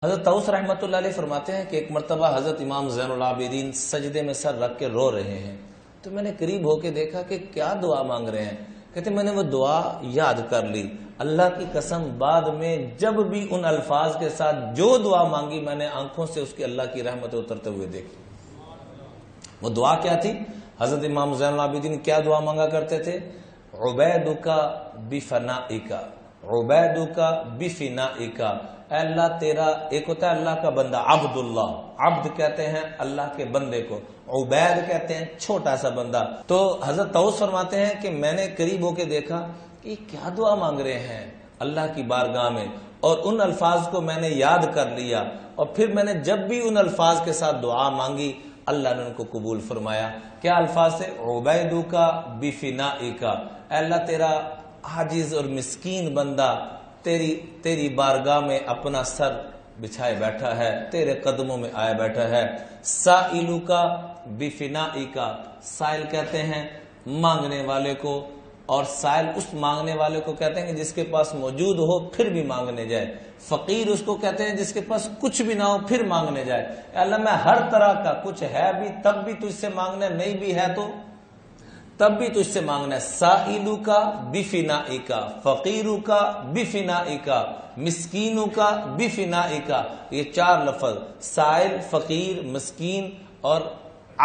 حضرت طاؤس رحمۃ اللہ علیہ فرماتے ہیں کہ ایک مرتبہ حضرت امام زین العابدین سجدے میں سر رکھ کے رو رہے ہیں، تو میں نے قریب ہو کے دیکھا کہ کیا دعا مانگ رہے ہیں۔ کہتے میں نے وہ دعا یاد کر لی، اللہ کی قسم بعد میں جب بھی ان الفاظ کے ساتھ جو دعا مانگی میں نے آنکھوں سے اس کی اللہ کی رحمت اترتے ہوئے دیکھی۔ وہ دعا کیا تھی؟ حضرت امام زین العابدین کیا دعا مانگا کرتے تھے؟ عبیدک بفنائک، عبیدک بفنائک، اے اللہ تیرا، ایک ہوتا ہے اللہ کا بندہ عبد اللہ، عبد کہتے ہیں اللہ کے بندے کو، عبید کہتے ہیں چھوٹا سا بندہ۔ تو حضرت طاؤس فرماتے ہیں کہ میں نے قریب ہو کے دیکھا کہ کیا دعا مانگ رہے ہیں اللہ کی بارگاہ میں، اور ان الفاظ کو میں نے یاد کر لیا، اور پھر میں نے جب بھی ان الفاظ کے ساتھ دعا مانگی اللہ نے ان کو قبول فرمایا۔ کیا الفاظ سے؟ عبیدک بفنائک، اے اللہ تیرا عاجز اور مسکین بندہ تیری بارگاہ میں اپنا سر بچھائے بیٹھا ہے، تیرے قدموں میں آئے بیٹھا ہے۔ سائلک بفنائک، سائل کہتے ہیں مانگنے والے کو، اور سائل اس مانگنے والے کو کہتے ہیں کہ جس کے پاس موجود ہو پھر بھی مانگنے جائے۔ فقیر اس کو کہتے ہیں جس کے پاس کچھ بھی نہ ہو پھر مانگنے جائے۔ اے اللہ میں ہر طرح کا، کچھ ہے بھی تب بھی تجھ سے مانگنا، نہیں بھی ہے تو تب بھی تجھ سے مانگنا ہے۔ سائلک بفنائک، فقیرک بفنائک، مسکینک بفنائک، یہ چار لفظ، سائل، فقیر، مسکین اور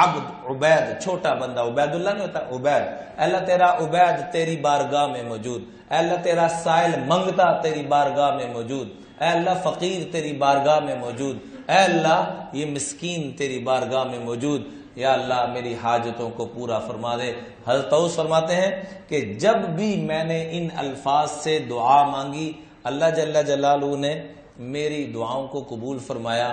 عبد، عبید چھوٹا بندہ، عبید اللہ نہیں ہوتا، عبید۔ اے اللہ تیرا عبید تیری بارگاہ میں موجود، اے اللہ تیرا سائل منگتا تیری بارگاہ میں موجود، اے اللہ فقیر تیری بارگاہ میں موجود، اے اللہ یہ مسکین تیری بارگاہ میں موجود، یا اللہ میری حاجتوں کو پورا فرما دے۔ حضرت طاؤس فرماتے ہیں کہ جب بھی میں نے ان الفاظ سے دعا مانگی اللہ جل جلالہ نے میری دعاؤں کو قبول فرمایا۔